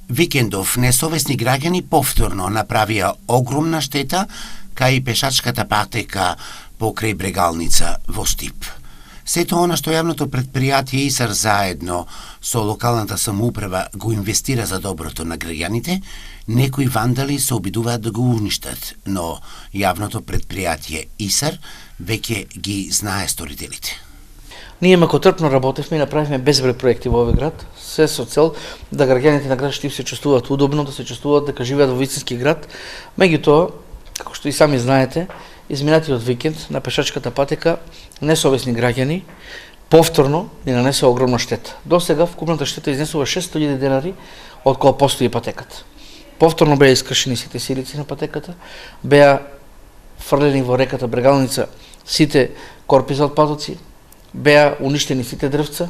Викендов несовесни граѓани повторно направија огромна штета кај пешачката патека покрај Брегалница во Штип. Сето она што јавното предпријатие ИСАР заедно со локалната самоуправа го инвестира за доброто на граѓаните, некои вандали се обидуваат да го уништат, но јавното предпријатие ИСАР веќе ги знае сторителите. Ние макотрпно работевме и направивме безброј проекти во овој град, се со цел да граѓаните на град Штип се чувствуваат удобно, да се чувствуваат дека живеат во вистински град. Меѓутоа, како што и сами знаете, изминатиот викенд на пешачката патека несовесни граѓани повторно ни нанесоа огромна штета. Досега вкупната штета изнесува 600.000 денари од кога постои патеката. Повторно беа искршени сите силици на патеката, беа фрлени во реката Брегалница сите корпи за отпадоци, беа уништени сите дрвца.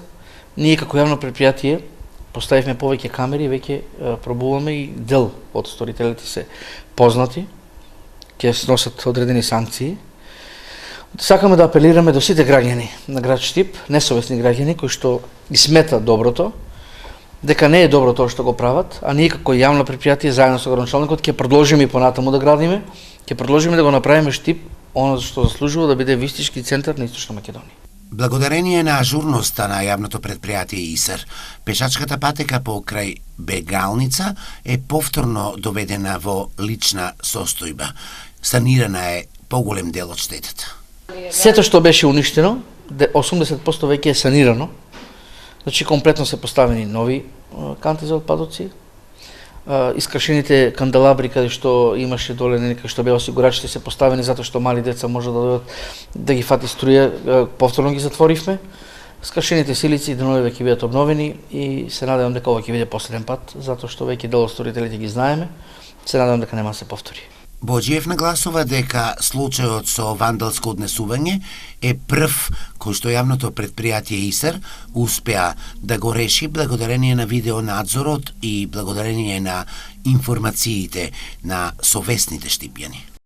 Ние како јавно предпријатие поставивме повеќе камери, веќе пробуваме и дел од сторителите се познати, ќе сносат одредени санкции. Сакаме да апелираме до сите граѓани на град Штип, несовесни граѓани кои што ги сметат доброто, дека не е добро тоа што го прават, а ние како јавно предпријатие заедно со градоначалникот ќе продолжиме и понатаму да градиме, ќе продолжиме да го направиме Штип оно што заслужува да биде вистински центар на Источна Македонија. Благодарение на ажурноста на јавното предпријатие ИСАР, пешачката патека покрај Бегалница е повторно доведена во лична состојба. Санирана е поголем дел од штетата. Сето што беше уништено, 80% веќе е санирано. Значи комплетно се поставени нови канти за отпадоци. Искршените канделабри каде што имаше доле каде што беа осигурачите се поставени затоа што мали деца може да дојдат да ги фати струја, повторно ги затворивме. Скршените силици денови веќе бидат обновени и се надевам дека ова ќе биде последен пат затоа што веќе дел од сторителите ги знаеме. Се надевам дека нема да се повтори. Боџиев нагласува дека случајот со вандалско однесување е прв кој што јавното предпријатие ИСАР успеа да го реши благодарение на видеонадзорот и благодарение на информациите на совесните штипјани.